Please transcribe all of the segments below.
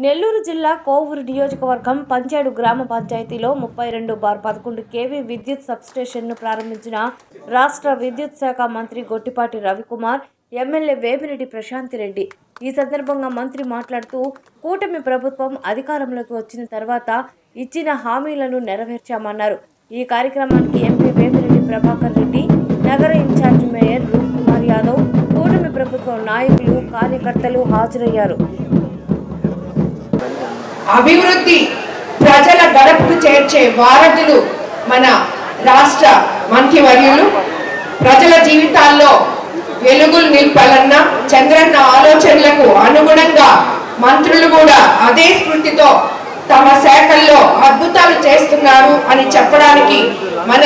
నెల్లూరు జిల్లా కోవూరు నియోజకవర్గం పంచేడు గ్రామ పంచాయతీలో 32/11 కేవీ విద్యుత్ సబ్స్టేషన్ను ప్రారంభించిన రాష్ట్ర విద్యుత్ శాఖ మంత్రి గొట్టిపాటి రవికుమార్, ఎమ్మెల్యే వేమిరెడ్డి ప్రశాంతిరెడ్డి. ఈ సందర్భంగా మంత్రి మాట్లాడుతూ, కూటమి ప్రభుత్వం అధికారంలోకి వచ్చిన తర్వాత ఇచ్చిన హామీలను నెరవేర్చామన్నారు. ఈ కార్యక్రమానికి ఎంపీ వేమిరెడ్డి ప్రభాకర్ రెడ్డి, నగర ఇన్ఛార్జ్ మేయర్ రూప్ కుమార్ యాదవ్, కూటమి ప్రభుత్వం నాయకులు, కార్యకర్తలు హాజరయ్యారు. అభివృద్ధి ప్రజల గడపకు చేర్చే వారధులు మన రాష్ట్ర మంత్రివర్యులు. ప్రజల జీవితాల్లో వెలుగులు నింపాలన్న చంద్రన్న ఆలోచనలకు అనుగుణంగా మంత్రులు కూడా అదే స్ఫూర్తితో తమ శాఖల్లో అద్భుతాలు చేస్తున్నారు అని చెప్పడానికి మన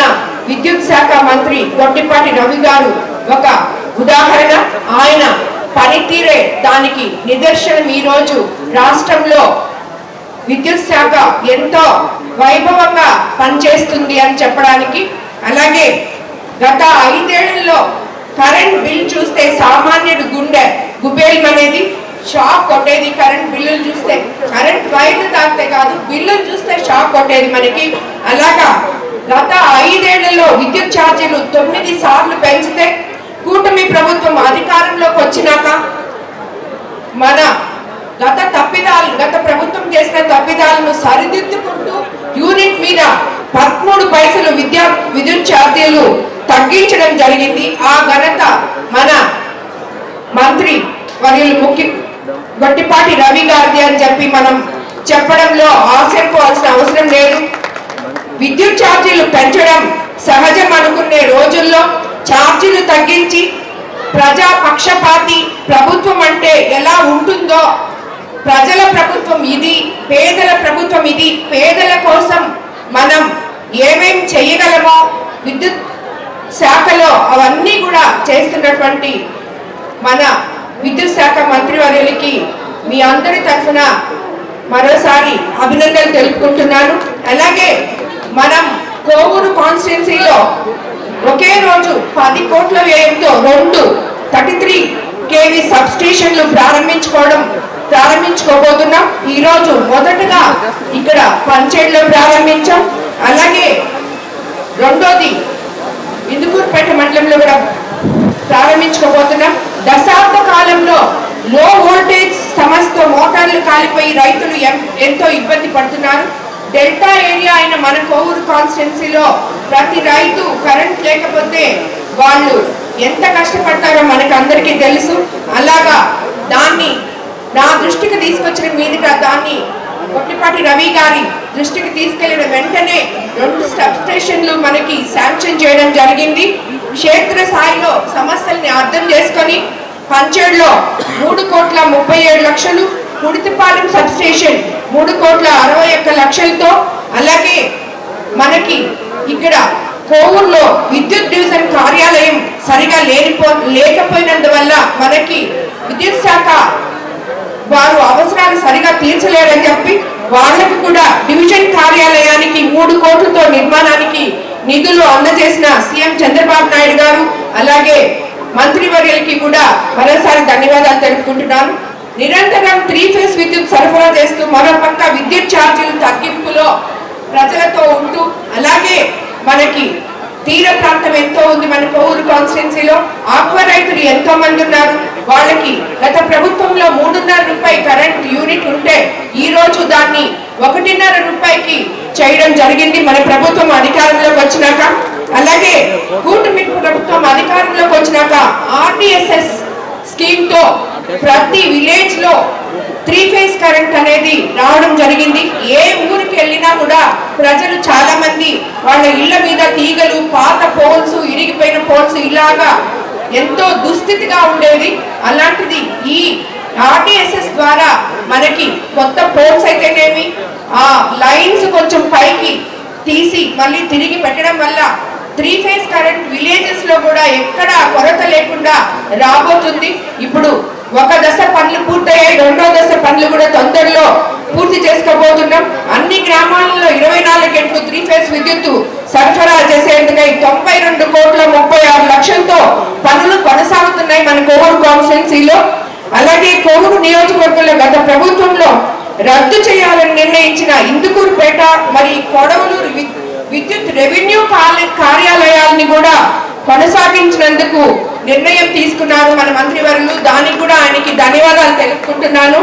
విద్యుత్ శాఖ మంత్రి గొట్టిపాటి రవి గారు ఒక ఉదాహరణ. ఆయన పనితీరే దానికి నిదర్శనం. ఈరోజు రాష్ట్రంలో విద్యుత్ శాఖ ఎంతో వైభవంగా పనిచేస్తుంది అని చెప్పడానికి. అలాగే గత 5 ఏళ్లలో కరెంట్ బిల్ చూస్తే సామాన్యుడు గుండె గుబేల్మనేది, షాక్ కొట్టేది. కరెంట్ బిల్లులు చూస్తే, కరెంట్ వైర్లు తాకితే కాదు, బిల్లులు చూస్తే షాక్ కొట్టేది మనకి. అలాగా గత 5 ఏళ్లలో విద్యుత్ ఛార్జీలు 9 సార్లు పెంచితే, కూటమి ప్రభుత్వం అధికారంలోకి వచ్చినాక మన గత ప్రభుత్వం చేసిన తప్పిదాలను సరిదిద్దుకుంటూ యూనిట్ మీద 13 పైసలు విద్యుత్ ఛార్జీలు తగ్గించడం జరిగింది. ఆ ఘనత మన మంత్రి వర్యులు గొట్టిపాటి రవి గారిది అని చెప్పి మనం చెప్పడంలో ఆశ్చర్యపోవాల్సిన అవసరం లేదు. విద్యుత్ ఛార్జీలు పెంచడం సహజం అనుకునే రోజుల్లో ఛార్జీలు తగ్గించి ప్రజా పక్షపాతి ప్రభుత్వం అంటే ఎలా ఉంటుందో, ప్రజల ప్రభుత్వం ఇది, పేదల ప్రభుత్వం ఇది, పేదల కోసం మనం ఏమేం చేయగలమో విద్యుత్ శాఖలో అవన్నీ కూడా చేస్తున్నటువంటి మన విద్యుత్ శాఖ మంత్రివర్యులకి మీ అందరి తరఫున మరోసారి అభినందనలు తెలుపుకుంటున్నాను. అలాగే మనం కోవూరు కాన్స్టిట్యున్సీలో ఒకే రోజు 10 కోట్ల వ్యయంతో 2 33 కేవీ సబ్ స్టేషన్లు ప్రారంభించుకోబోతున్నాం. ఈరోజు మొదటగా ఇక్కడ పంచేడులో ప్రారంభించాం. అలాగే రెండోది ఇందుకూరుపేట మండలంలో కూడా ప్రారంభించుకోబోతున్నాం. దశాబ్ద కాలంలో లో వోల్టేజ్ సమస్యతో మోటార్లు కాలిపోయి రైతులు ఎంతో ఇబ్బంది పడుతున్నారు. డెల్టా ఏరియా అయిన మన కోవూరు కాన్స్టిట్యున్సీలో ప్రతి రైతు కరెంట్ లేకపోతే వాళ్ళు ఎంత కష్టపడతారో మనకు అందరికీ తెలుసు. అలాగా దాన్ని నా దృష్టికి తీసుకొచ్చిన మీదట దాన్ని గొట్టిపాటి రవి గారి దృష్టికి తీసుకెళ్లిన వెంటనే 2 సబ్ స్టేషన్లు మనకి శాంక్షన్ చేయడం జరిగింది. క్షేత్ర స్థాయిలో సమస్యల్ని అర్థం చేసుకొని పంచేడులో 3,37,00,000, కుడితిపాలెం సబ్ స్టేషన్ 3,61,00,000తో, అలాగే మనకి ఇక్కడ కోవూరులో విద్యుత్ డివిజన్ కార్యాలయం సరిగా లేకపోయినందువల్ల మనకి విద్యుత్ శాఖ వారు అవసరాలు సరిగా తీర్చలేరని చెప్పి వాళ్ళకు కూడా డివిజన్ కార్యాలయానికి 3 కోట్లతో నిర్మాణానికి నిధులు అందజేసిన సీఎం చంద్రబాబు నాయుడు గారు, అలాగే మంత్రివర్యులకి కూడా మరోసారి ధన్యవాదాలు తెలుపుకుంటున్నాను. నిరంతరం 3 ఫేజ్ విద్యుత్ సరఫరా చేస్తూ మరోపక్క విద్యుత్ ఛార్జీలు తగ్గింపులో ప్రజలతో ఉంటూ, అలాగే మనకి తీర ప్రాంతం ఎంతో ఉంది మన కోవూరు కాన్స్టిట్యున్సీలో. ఆక్వా రైతులు ఎంతో మంది ఉన్నారు. వాళ్ళకి గత ప్రభుత్వంలో 3.5 రూపాయి కరెంట్ యూనిట్ ఉంటే ఈ రోజు దాన్ని 1.5 రూపాయికి చేయడం జరిగింది మన ప్రభుత్వం అధికారంలోకి వచ్చినాక. అలాగే కూటమి ప్రభుత్వం అధికారంలోకి వచ్చినాక RDSS స్కీమ్ తో ప్రతి విలేజ్ లో 3 ఫేజ్ కరెంట్ అనేది రావడం జరిగింది. ఏ ఊరికి వెళ్ళినా కూడా ప్రజలు చాలా మంది వాళ్ళ ఇళ్ల మీద తీగలు, పాత పోల్స్, ఇరిగిపోయిన పోల్స్ ఇలాగా ఎంతో దుస్థితిగా ఉండేది. అలాంటిది ఈ RDSS ద్వారా మనకి కొత్త పోల్స్ అయితేనేమి, ఆ లైన్స్ కొంచెం పైకి తీసి మళ్ళీ తిరిగి పెట్టడం వల్ల 3 ఫేజ్ కరెంట్ విలేజెస్ లో కూడా ఎక్కడ కొరత లేకుండా రాబోతుంది. ఇప్పుడు 1 దశ పనులు పూర్తయ్యాయి, 2వ దశ పనులు కూడా తొందరలో పూర్తి చేసుకోబోతున్నాం. అన్ని గ్రామాలలో 24 గంటలు 3 ఫేజ్ విద్యుత్ సరఫరా చేసేందుకై 92,36,00,000తో పనులు కొనసాగుతున్నాయి మన కోవూరు కాన్స్టిట్యున్సీలో. అలాగే కోవూరు నియోజకవర్గంలో గత ప్రభుత్వంలో రద్దు చేయాలని నిర్ణయించిన ఇందుకూరుపేట మరి కొడవలూరు విద్యుత్ రెవెన్యూ కార్యాలయాలని కూడా కొనసాగించినందుకు నిర్ణయం తీసుకున్నారు మన మంత్రివర్యులు. దానికి కూడా ఆయనకి ధన్యవాదాలు తెలుపుకుంటున్నాను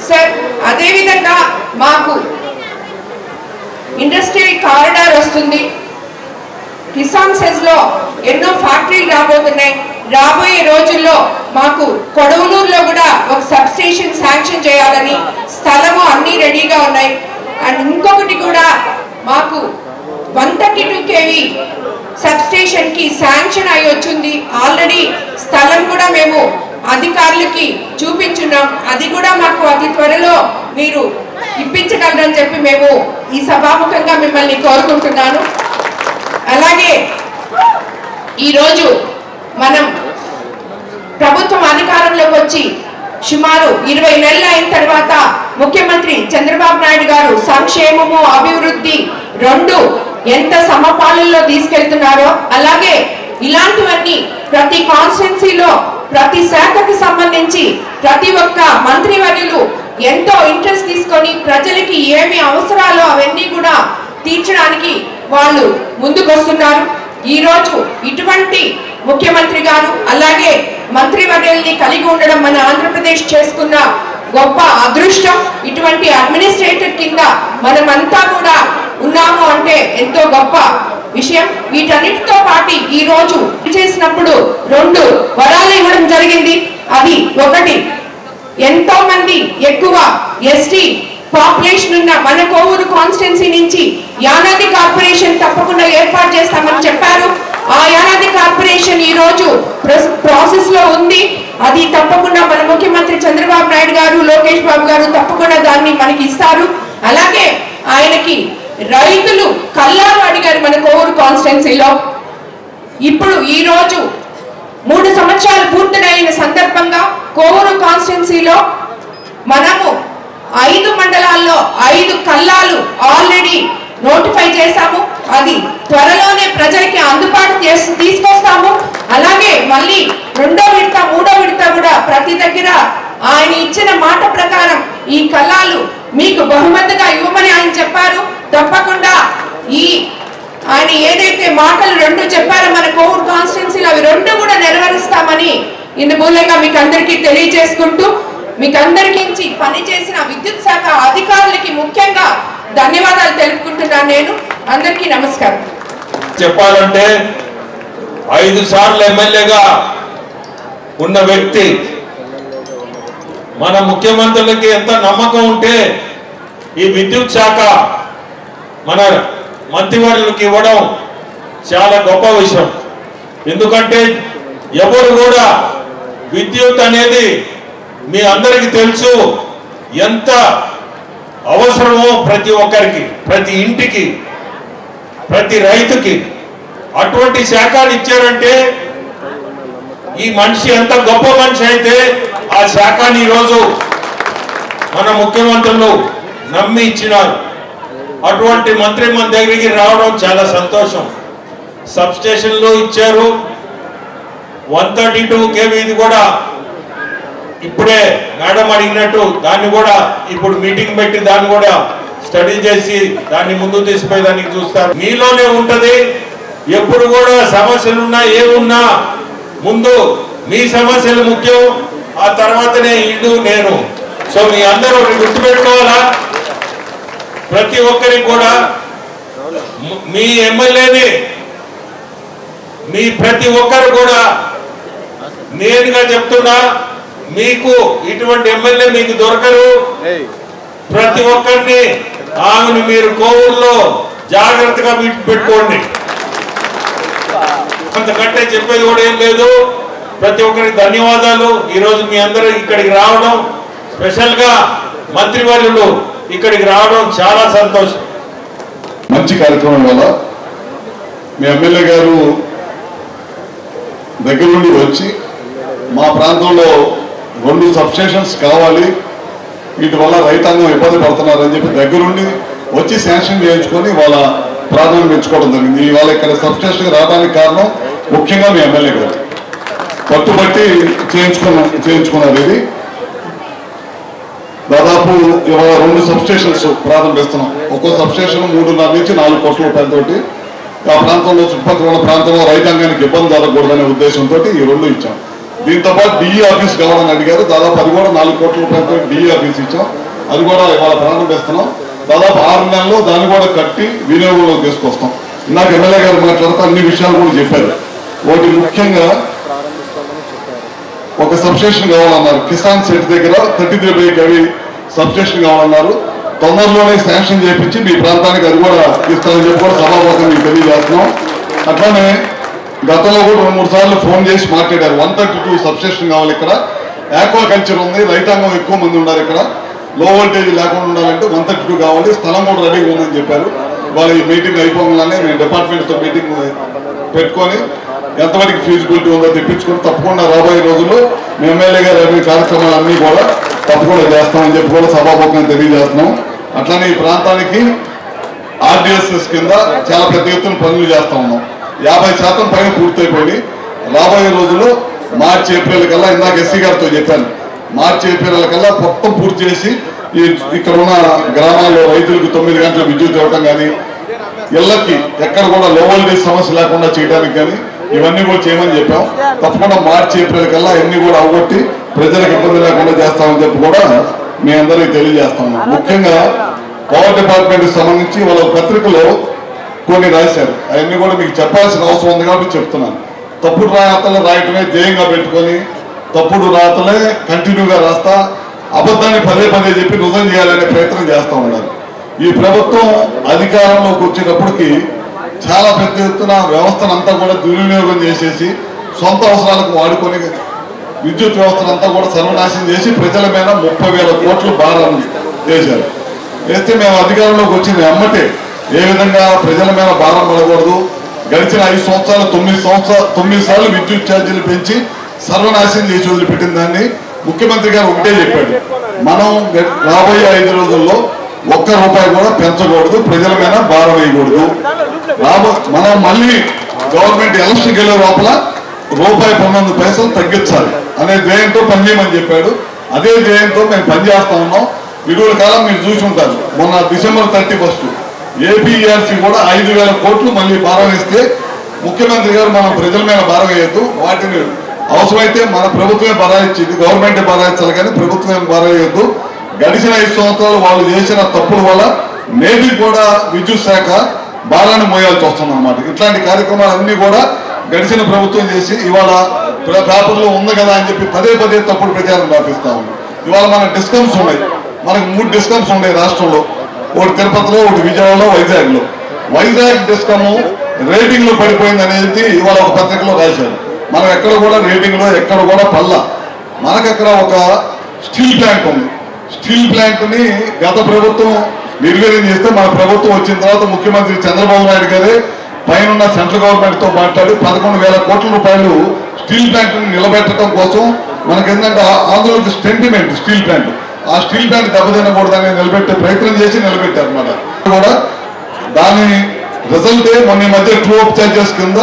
సార్. అదేవిధంగా మాకు ఇండస్ట్రియల్ కారిడార్ వస్తుంది, కిసాన్ సెజ్ లో ఎన్నో ఫ్యాక్టరీలు రాబోతున్నాయి. రాబోయే రోజుల్లో మాకు కొడవలూరులో కూడా ఒక సబ్ స్టేషన్ శాంక్షన్ చేయాలని స్థలము అన్నీ రెడీగా ఉన్నాయి. అండ్ ఇంకొకటి కూడా మాకు 132 kV సబ్ స్టేషన్ కి శాంక్షన్ అయి వచ్చింది. ఆల్రెడీ స్థలం కూడా మేము అధికారులకి చూపించున్నాం. అది కూడా మాకు అతి త్వరలో మీరు ఇప్పించగలరని చెప్పి మేము ఈ సభాముఖంగా మిమ్మల్ని కోరుకుంటున్నాను. అలాగే ఈరోజు మనం ప్రభుత్వం అధికారంలోకి వచ్చి సుమారు 20 నెలలు అయిన తర్వాత ముఖ్యమంత్రి చంద్రబాబు నాయుడు గారు సంక్షేమము అభివృద్ధి రెండు ఎంత సమపాలనలో తీసుకెళ్తున్నారో, అలాగే ఇలాంటివన్నీ ప్రతి కాన్స్టిట్యున్సీలో ప్రతి శాఖకి సంబంధించి ప్రతి ఒక్క మంత్రివర్యులు ఎంతో ఇంట్రెస్ట్ తీసుకొని ప్రజలకి ఏమి అవసరాలో అవన్నీ కూడా తీర్చడానికి వాళ్ళు ముందుకొస్తున్నారు. ఈరోజు ఇటువంటి ముఖ్యమంత్రి గారు అలాగే మంత్రివర్యుల్ని కలిగి ఉండడం మన ఆంధ్రప్రదేశ్ చేసుకున్న గొప్ప అదృష్టం. ఇటువంటి అడ్మినిస్ట్రేటర్ కింద మనమంతా కూడా ఉన్నాము అంటే ఎంతో గొప్ప విషయం. వీటన్నిటితో పాటు ఈ రోజు చేసినప్పుడు 2 వరాలు ఇవ్వడం జరిగింది. అది ఒకటి, ఎంతో మంది ఎక్కువ ఎస్టీ పాపులేషన్ ఉన్న మన కోవూరు కాన్స్టిట్యున్సీ నుంచి యానాది కార్పొరేషన్ తప్పకుండా ఏర్పాటు చేస్తామని చెప్పారు. ఆ యానాది కార్పొరేషన్ ఈ రోజు ప్రాసెస్ లో ఉంది. అది తప్పకుండా మన ముఖ్యమంత్రి చంద్రబాబు నాయుడు గారు లోకేష్ బాబు గారు తప్పకుండా దాన్ని మనకి ఇస్తారు. అలాగే ఆయనకి రైతులు కల్లారు అడిగారు మన కోవూరు కాన్స్టిట్యున్సీలో. ఇప్పుడు ఈ రోజు 3 సంవత్సరాలు పూర్తయిన సందర్భంగా కోవూరు కాన్స్టిట్యున్సీలో మనము 5 మండలాల్లో 5 కల్లాలు ఆల్రెడీ నోటిఫై చేశాము. అది త్వరలోనే ప్రజలకి అందుబాటు తీసుకొస్తాము. అలాగే మళ్ళీ 2వ విడత 3వ విడత కూడా ప్రతి దగ్గర ఆయన ఇచ్చిన మాట ప్రకారం ఈ కల్లాలు మీకు బహుమతిగా ఇవ్వమని ఆయన చెప్పారు. తప్పకుండా ఈ ఆయన ఏదైతే మాటలు 2 చెప్పారో మన కోవూరు కాన్స్టిట్యున్సీలో అవి 2 కూడా నెరవేరుస్తామని ఇందు మూలంగా మీకు అందరికీ తెలియజేసుకుంటూ మీకు అందరికీ పనిచేసిన విద్యుత్ శాఖ అధికారులకి ముఖ్యంగా ధన్యవాదాలు తెలుపుకుంటున్నాను. నేను అందరికీ నమస్కారం. చెప్పాలంటే 5 సార్లు ఎమ్మెల్యేగా ఉన్న వ్యక్తి మన ముఖ్యమంత్రులకి ఎంత నమ్మకం ఉంటే ఈ విద్యుత్ శాఖ మన మంత్రివర్యులకు ఇవ్వడం చాలా గొప్ప విషయం. ఎందుకంటే ఎవరు కూడా విద్యుత్ అనేది మీ అందరికీ తెలుసు ఎంత అవసరమో ప్రతి ఒక్కరికి, ప్రతి ఇంటికి, ప్రతి రైతుకి. అటువంటి శాఖలు ఇచ్చారంటే ఈ మనిషి ఎంత గొప్ప మనిషి అయితే ఆ శాఖని ఈరోజు మన ముఖ్యమంత్రులు నమ్మి ఇచ్చినారు. అటువంటి మంత్రి మన దగ్గరికి రావడం చాలా సంతోషం. సబ్ స్టేషన్లు ఇచ్చారు. 132 kV ఇది కూడా ఇప్పుడే మేడం అడిగినట్టు దాన్ని కూడా ఇప్పుడు మీటింగ్ పెట్టి దాన్ని కూడా స్టడీ చేసి దాన్ని ముందు తీసుకుపోయేదానికి చూస్తారు. మీలోనే ఉంటది. ఎప్పుడు కూడా సమస్యలు ఉన్నా ఏమున్నా ముందు మీ సమస్యలు ముఖ్యం, ఆ తర్వాతనే ఇల్లు నేను. సో మీ అందరూ గుర్తుపెట్టుకోవాలా. ప్రతి ఒక్కరికి కూడా మీ ఎమ్మెల్యేని మీ ప్రతి ఒక్కరు కూడా నేనుగా చెప్తున్నా, మీకు ఇటువంటి ఎమ్మెల్యే మీకు దొరకరు. ప్రతి ఒక్కరిని ఆమెను మీరు కోవూరులో జాగ్రత్తగా పెట్టుకోండి. అంతకంటే చెప్పేది కూడా ఏం లేదు. ప్రతి ఒక్కరికి ధన్యవాదాలు. ఈరోజు మీ అందరూ ఇక్కడికి రావడం, స్పెషల్ గా మంత్రివర్యులు ఇక్కడికి రావడం చాలా సంతోషం. మంచి కార్యక్రమం వల్ల మీ ఎమ్మెల్యే గారు దగ్గర నుండి వచ్చి మా ప్రాంతంలో 2 సబ్స్టేషన్స్ కావాలి, వీటి వల్ల రైతాంగం ఇబ్బంది పడుతున్నారని చెప్పి దగ్గరుండి వచ్చి శాంక్షన్ చేయించుకొని వాళ్ళ ప్రారంభించుకోవడం జరిగింది. ఇవాళ ఇక్కడ సబ్స్టేషన్కి రావడానికి కారణం ముఖ్యంగా మీ ఎమ్మెల్యే గారు పట్టుబట్టి చేయించుకున్నారు. ఇది దాదాపు ఇవాళ 2 సబ్స్టేషన్స్ ప్రారంభిస్తున్నాం. ఒక్కో సబ్స్టేషన్ 3.5 నుంచి 4 కోట్ల రూపాయలతోటి ఆ ప్రాంతంలో చుట్టుపక్కల ఉన్న ప్రాంతంలో రైతాంగానికి ఇబ్బంది జరగకూడదనే ఉద్దేశంతో ఈ 2 ఇచ్చాం. దీంతో పాటు డిఈ ఆఫీస్ కావాలని అడిగారు. దాదాపు అది కూడా 4 కోట్ల రూపాయలతో డిఈ ఆఫీస్ ఇచ్చాం. అది కూడా ఇవాళ ప్రారంభిస్తున్నాం. దాదాపు 6 నెలల్లో దాన్ని కూడా కట్టి వినియోగంలో తీసుకొస్తాం. ఇందాక ఎమ్మెల్యే గారు మాట్లాడుతూ అన్ని విషయాలు కూడా చెప్పారు. ఒకటి ముఖ్యంగా ఒక సబ్స్టేషన్ కావాలన్నారు. కిసాన్ సెట్ దగ్గర 33 కవి సబ్స్టేషన్ కావాలన్నారు. తొందరలోనే శాంక్షన్ చేయించి మీ ప్రాంతానికి అది కూడా ఇస్తారని చెప్పి కూడా సభాపతి మీకు తెలియజేస్తున్నాం. అట్లానే గతంలో కూడా 2-3 సార్లు ఫోన్ చేసి మాట్లాడారు. 132 సబ్స్టేషన్ కావాలి. ఇక్కడ ఆక్వాకల్చర్ ఉంది, రైతాంగం ఎక్కువ మంది ఉన్నారు. ఇక్కడ లో వోల్టేజ్ లేకుండా ఉండాలంటే 132 కావాలి. స్థలం కూడా రెడీగా ఉందని చెప్పారు. వాళ్ళు ఈ మీటింగ్ అయిపోగానే మేము డిపార్ట్మెంట్తో మీటింగ్ పెట్టుకొని ఎంతవరకు ఫీజిబిలిటీ ఉందో తెప్పించుకొని తప్పకుండా రాబోయే రోజుల్లో మీ ఎమ్మెల్యే గారు అన్ని కార్యక్రమాలన్నీ కూడా తప్పకుండా చేస్తామని చెప్పి కూడా సభాముఖంగా తెలియజేస్తున్నాం. అట్లానే ఈ ప్రాంతానికి ఆర్డిఎస్ఎస్ కింద చాలా పెద్ద ఎత్తున పనులు చేస్తా ఉన్నాం. 50% పైన పూర్తయిపోయి రాబోయే రోజుల్లో మార్చి ఏప్రిల్ కల్లా, ఇందాక ఎస్సీ గారితో చెప్పాను, మార్చి ఏప్రిల్ కల్లా మొత్తం పూర్తి చేసి ఇక్కడ ఉన్న గ్రామాల్లో రైతులకు 9 గంటల విద్యుత్ ఇవ్వటం కానీ, ఇళ్లకి ఎక్కడ కూడా లో వోల్టేజ్ సమస్య లేకుండా చేయడానికి కానీ ఇవన్నీ కూడా చేయమని చెప్పాం. తప్పకుండా మార్చి ఏప్రిల్ కల్లా అన్ని కూడా అవగొట్టి ప్రజలకు ఇబ్బంది లేకుండా చేస్తామని చెప్పి కూడా మీ అందరికీ తెలియజేస్తా ఉన్నాం. ముఖ్యంగా పవర్ డిపార్ట్మెంట్కి సంబంధించి వాళ్ళ పత్రికలో కొన్ని రాశారు. అవన్నీ కూడా మీకు చెప్పాల్సిన అవసరం ఉంది కాబట్టి చెప్తున్నాను. తప్పుడు రాతలు రాయటమే ధ్యేయంగా పెట్టుకొని తప్పుడు రాతలే కంటిన్యూగా రాస్తా అబద్ధాన్ని పదే చెప్పి నిజం చేయాలనే ప్రయత్నం చేస్తూ ఉన్నారు. ఈ ప్రభుత్వం అధికారంలోకి వచ్చేటప్పటికి చాలా పెద్ద ఎత్తున వ్యవస్థనంతా కూడా దుర్వినియోగం చేసేసి సొంత అవసరాలకు వాడుకొని విద్యుత్ వ్యవస్థనంతా కూడా సర్వనాశనం చేసి ప్రజల మీద 30,000 కోట్లు భారం చేశారు. అయితే మేము అధికారంలోకి వచ్చిన వెమ్మటే ఏ విధంగా ప్రజల మీద భారం పడకూడదు, గడిచిన 5 సంవత్సరాలు 9 సార్లు విద్యుత్ ఛార్జీలు పెంచి సర్వనాశనం చేసి వదిలిపెట్టిన దాన్ని ముఖ్యమంత్రి గారు ఒకటే చెప్పాడు, మనం రాబోయే 5 రోజుల్లో ₹1 కూడా పెంచకూడదు, ప్రజల మీద భారం వేయకూడదు. మనం మళ్ళీ గవర్నమెంట్ ఎలక్షన్ గెలే లోపల ₹19 తగ్గించాలి అనే ధ్యేయంతో పనిచేయమని చెప్పాడు. అదే ధ్యేయంతో మేము పనిచేస్తా ఉన్నాం. విడుదల కాలం మీరు చూసి ఉంటారు. మొన్న December 31 ఏపీఆర్సీ కూడా 5,000 కోట్లు మళ్ళీ భారం ఇస్తే ముఖ్యమంత్రి గారు మనం ప్రజల మీద భారం వేయద్దు, వాటిని అవసరమైతే మన ప్రభుత్వమే భరాయించింది, గవర్నమెంట్ భరాయించాలి కానీ ప్రభుత్వం భరాయద్దు. గడిచిన 5 సంవత్సరాలు వాళ్ళు చేసిన తప్పుల వల్ల నేటికి కూడా విద్యుత్ శాఖ భారాన్ని మోయాల్సి వస్తుంది అన్నమాట. ఇట్లాంటి కార్యక్రమాలన్నీ కూడా గడిచిన ప్రభుత్వం చేసి ఇవాళ పేపర్లో ఉంది కదా అని చెప్పి పదే తప్పుడు ప్రచారం రాపిస్తా ఉంది. ఇవాళ మన డిస్కమ్స్ ఉన్నాయి. మనకు 3 డిస్కమ్స్ ఉన్నాయి రాష్ట్రంలో. ఒకటి తిరుపతిలో, ఒకటి విజయవాడలో, వైజాగ్లో. వైజాగ్ డిస్కమ్ రేటింగ్లో పడిపోయింది అనేది ఇవాళ ఒక పత్రికలో రాశారు. మనం ఎక్కడ కూడా రేటింగ్లో ఎక్కడ కూడా పల్లా. మనకక్కడ ఒక స్టీల్ ప్లాంట్ ఉంది. స్టీల్ ప్లాంట్ని గత ప్రభుత్వం నిర్వీర్యం చేస్తే మన ప్రభుత్వం వచ్చిన తర్వాత ముఖ్యమంత్రి చంద్రబాబు నాయుడు గారే పైన సెంట్రల్ గవర్నమెంట్తో మాట్లాడి 11,000 కోట్ల రూపాయలు స్టీల్ ప్లాంట్ని నిలబెట్టడం కోసం మనకి ఏంటంటే ఆంధ్రప్రదేశ్ సెంటిమెంట్ స్టీల్ ప్లాంట్, ఆ స్టీల్ ప్లాంట్ దెబ్బతినకూడదని నిలబెట్టే ప్రయత్నం చేసి నిలబెట్టారు అన్నమాట. కూడా దాని రిజల్టే మొన్న మధ్య ట్రూ అప్ ఛార్జెస్ కింద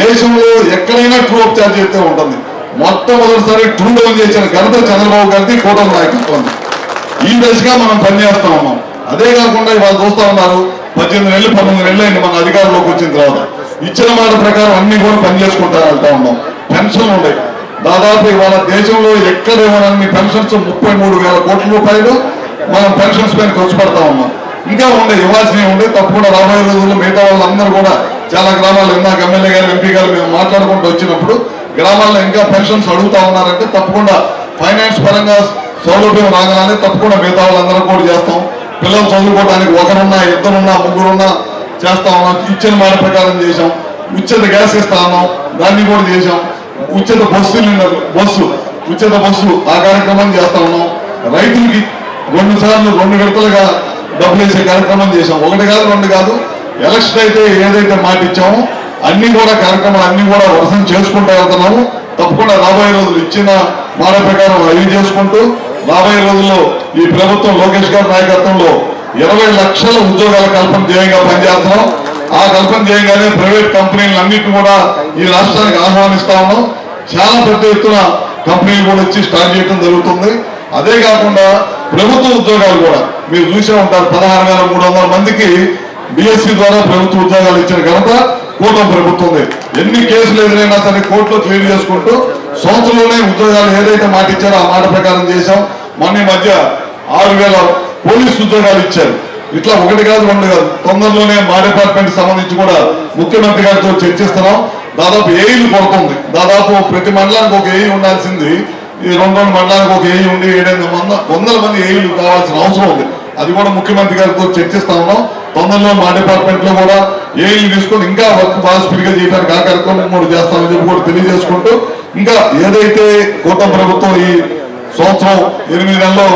దేశంలో ఎక్కడైనా ట్రూ అప్ ఛార్జ్ అయితే ఉంటుంది. మొట్టమొదటిసారి ట్రూ డౌన్ చేసిన ఘనత చంద్రబాబు గారికి కూటమి నాయకత్వం. ఈ దశగా మనం పనిచేస్తా ఉన్నాం. అదే కాకుండా ఇవాళ చూస్తా ఉన్నారు 18 నెలలు 19 నెలలు అయింది మన అధికారంలోకి వచ్చిన తర్వాత. ఇచ్చిన మాట ప్రకారం అన్ని కూడా పనిచేసుకుంటా వెళ్తా ఉన్నాం. పెన్షన్లు ఉన్నాయి. దాదాపు ఇవాళ దేశంలో ఎక్కడ ఇవ్వనన్ని పెన్షన్స్ 33,000 కోట్ల రూపాయలు మనం పెన్షన్స్ పైన ఖర్చు పెడతా ఉన్నాం. ఇంకా ఉండే ఇవ్వాల్సినవి ఉండే. తప్పకుండా రాబోయే రోజుల్లో మిగతా వాళ్ళందరూ కూడా చాలా గ్రామాలు ఇందాక ఎమ్మెల్యే గారు ఎంపీ గారు మేము మాట్లాడుకుంటూ వచ్చినప్పుడు గ్రామాల్లో ఇంకా పెన్షన్స్ అడుగుతా ఉన్నారంటే తప్పకుండా ఫైనాన్స్ పరంగా సౌలభ్యం రాగానే తప్పకుండా మిగతా వాళ్ళందరూ కూడా చేస్తాం. పిల్లలు చదువుకోవడానికి 1 2 3 చేస్తా ఉన్నాం. ఇచ్చిన మాట ప్రకారం చేశాం. ఉచిత గ్యాస్ ఇస్తా ఉన్నాం, దాన్ని కూడా చేశాం. ఉచిత బస్సు ఉచిత బస్సు ఆ కార్యక్రమం చేస్తా ఉన్నాం. రైతులకి 2 సార్లు 2 విడతలుగా డబ్బులు వేసే కార్యక్రమం చేశాం. 1 కాదు 2 కాదు. ఎలక్షన్ అయితే ఏదైతే మాట ఇచ్చామో అన్ని కూడా కార్యక్రమాలు అన్ని కూడా వర్షం చేసుకుంటూ వెళ్తున్నాము. తప్పకుండా రాబోయే రోజులు ఇచ్చిన మాట ప్రకారం అవి చేసుకుంటూ రాబోయే రోజుల్లో ఈ ప్రభుత్వం లోకేష్ గారి నాయకత్వంలో 20 లక్షల ఉద్యోగాల కల్పన ధ్యేయంగా పనిచేస్తున్నాం. ఆ కల్పన ధ్యేయంగానే ప్రైవేట్ కంపెనీలన్నింటినీ కూడా ఈ రాష్ట్రానికి ఆహ్వానిస్తా ఉన్నాం. చాలా పెద్ద ఎత్తున కంపెనీలు కూడా వచ్చి స్టార్ట్ చేయడం జరుగుతుంది. అదే కాకుండా ప్రభుత్వ ఉద్యోగాలు కూడా మీరు చూసే ఉంటారు. 16,300 మందికి బిఎస్సి ద్వారా ప్రభుత్వ ఉద్యోగాలు ఇచ్చిన ఘనత కూటమి ప్రభుత్వం. ఎన్ని కేసులు ఎదురైనా సరే కోర్టులో క్లియర్ చేసుకుంటూ సంవత్సరంలోనే ఉద్యోగాలు ఏదైతే మాట ఇచ్చారో ఆ మాట ప్రకారం చేశాం. మొన్న ఈ మధ్య 6,000 పోలీసు ఉద్యోగాలు ఇచ్చారు. ఇట్లా ఒకటి కాదు రెండు కాదు, తొందరలోనే మా డిపార్ట్మెంట్ సంబంధించి కూడా ముఖ్యమంత్రి గారితో చర్చిస్తున్నాం. దాదాపు ఏఈలు కొడుతుంది. దాదాపు ప్రతి మండలానికి ఒక ఏఈ ఉండాల్సింది ఈ 2 మండలానికి ఒక ఏఈ ఉండి 700 మంది ఏఈలు కావాల్సిన అవసరం ఉంది. అది కూడా ముఖ్యమంత్రి గారితో చర్చిస్తా ఉన్నాం. తొందరలో మా డిపార్ట్మెంట్ లో కూడా ఏఈలు తీసుకొని ఇంకా వర్క్ బాగా స్పీడ్గా చేయడానికి ఆ కార్యక్రమం కూడా చేస్తామని చెప్పి కూడా తెలియజేసుకుంటూ, ఇంకా ఏదైతే కూటమి ప్రభుత్వం ఈ సంవత్సరం 8 నెలల్లో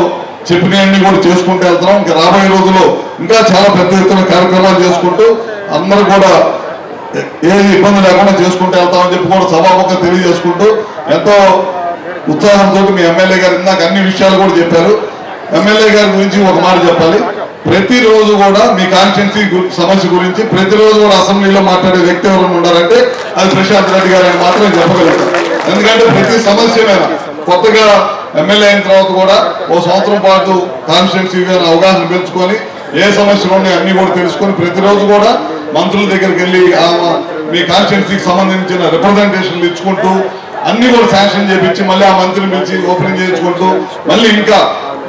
చెప్పినవన్నీ కూడా చేసుకుంటూ వెళ్తున్నాం. ఇంకా రాబోయే రోజుల్లో ఇంకా చాలా పెద్ద ఎత్తున కార్యక్రమాలు చేసుకుంటూ అందరూ కూడా ఏది ఇబ్బంది లేకుండా చేసుకుంటూ వెళ్తామని చెప్పి కూడా సభాముఖంగా తెలియజేసుకుంటూ, ఎంతో ఉత్సాహంతో మీ ఎమ్మెల్యే గారు ఇందాక అన్ని విషయాలు కూడా చెప్పారు. ఎమ్మెల్యే గారి గురించి ఒక మాట చెప్పాలి. ప్రతిరోజు కూడా మీ కాన్స్టిట్యున్సీ సమస్య గురించి ప్రతిరోజు కూడా అసెంబ్లీలో మాట్లాడే వ్యక్తి ఎవరైనా ఉన్నారంటే అది ప్రశాంత్ రెడ్డి గారు అని మాత్రమే చెప్పగలుగుతారు. ఎందుకంటే ప్రతి సమస్య మీద కొత్తగా ఎమ్మెల్యే అయిన తర్వాత కూడా ఓ సంవత్సరం పాటు కాన్స్టిట్యున్సీ మీద అవగాహన పెంచుకొని ఏ సమస్యలు ఉన్నాయో అన్ని కూడా తెలుసుకొని ప్రతిరోజు కూడా మంత్రుల దగ్గరికి వెళ్ళి మీ కాన్స్టిట్యున్సీకి సంబంధించిన రిప్రజెంటేషన్లు ఇచ్చుకుంటూ అన్ని కూడా శాంక్షన్ చేయించి మళ్ళీ ఆ మంత్రిని పిలిచి ఓపెనింగ్ చేయించుకుంటూ మళ్ళీ ఇంకా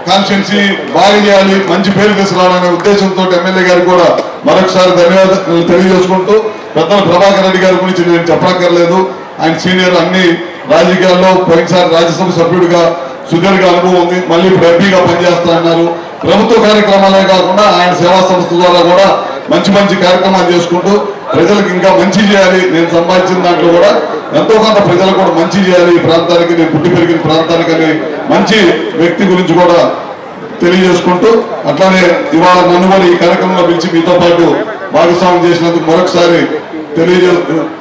కాన్స్టిట్యున్సీ బాగా చేయాలి, మంచి పేరు తీసుకురావాలనే ఉద్దేశంతో ఎమ్మెల్యే గారికి కూడా మరొకసారి ధన్యవాదాలు తెలియజేసుకుంటూ, పెద్దల ప్రభాకర్ రెడ్డి గారి గురించి నేను చెప్పక్కర్లేదు. ఆయన సీనియర్, అన్ని రాజకీయాల్లో పోయినసారి రాజ్యసభ సభ్యుడిగా సుదీర్ఘ అనుభవం ఉంది. మళ్ళీ ఇప్పుడు ఎంపీగా పనిచేస్తా అన్నారు. ప్రభుత్వ కార్యక్రమాలే కాకుండా ఆయన సేవా సంస్థ ద్వారా కూడా మంచి మంచి కార్యక్రమాలు చేసుకుంటూ ప్రజలకు ఇంకా మంచి చేయాలి. నేను సంపాదించిన దాంట్లో కూడా ఎంతో కొంత ప్రజలకు కూడా మంచి చేయాలి. ఈ ప్రాంతానికి, నేను పుట్టి పెరిగిన ప్రాంతానికి అని మంచి వ్యక్తి గురించి కూడా తెలియజేసుకుంటూ, అట్లానే ఇవాళ నన్ను కూడా ఈ కార్యక్రమంలో పిలిచి మీతో పాటు భాగస్వామ్యం చేసినందుకు మరొకసారి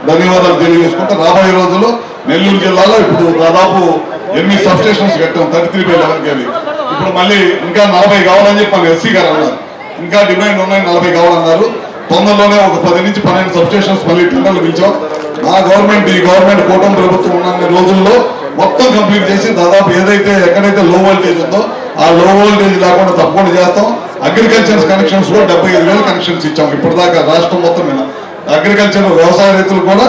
ధన్యవాదాలు తెలియజేసుకుంటూ, రాబోయే రోజుల్లో నెల్లూరు జిల్లాలో ఇప్పుడు దాదాపు 8 సబ్స్టేషన్స్ కట్టాం 33/11 కేవి. ఇప్పుడు మళ్ళీ ఇంకా 40 కావాలని చెప్పి మన ఎస్సీ గారు అన్నారు. ఇంకా డిమాండ్ ఉన్నాయి, 40 కావాలన్నారు. తొందరలోనే ఒక 10 నుంచి 12 సబ్స్టేషన్స్ మళ్ళీ టెండర్లు పిలిచాం. ఆ గవర్నమెంట్, ఈ గవర్నమెంట్ కూటమి ప్రభుత్వం ఉన్న రోజుల్లో మొత్తం కంప్లీట్ చేసి దాదాపు ఏదైతే ఎక్కడైతే లో వోల్టేజ్ ఉందో ఆ లో వోల్టేజ్ లేకుండా తప్పకుండా చేస్తాం. అగ్రికల్చర్ కనెక్షన్స్ కూడా 75,000 కనెక్షన్స్ ఇచ్చాం ఇప్పటిదాకా రాష్ట్రం మొత్తం మీద. అగ్రికల్చర్ వ్యవసాయ రైతులు కూడా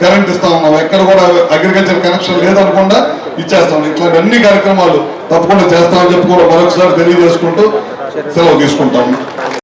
కరెంట్ ఇస్తా ఉన్నాం. ఎక్కడ కూడా అగ్రికల్చర్ కనెక్షన్ లేదనకుండా ఇచ్చేస్తాం. ఇట్లాంటి అన్ని కార్యక్రమాలు తప్పకుండా చేస్తామని చెప్పి కూడా మరొకసారి తెలియజేసుకుంటూ సెలవు తీసుకుంటాము.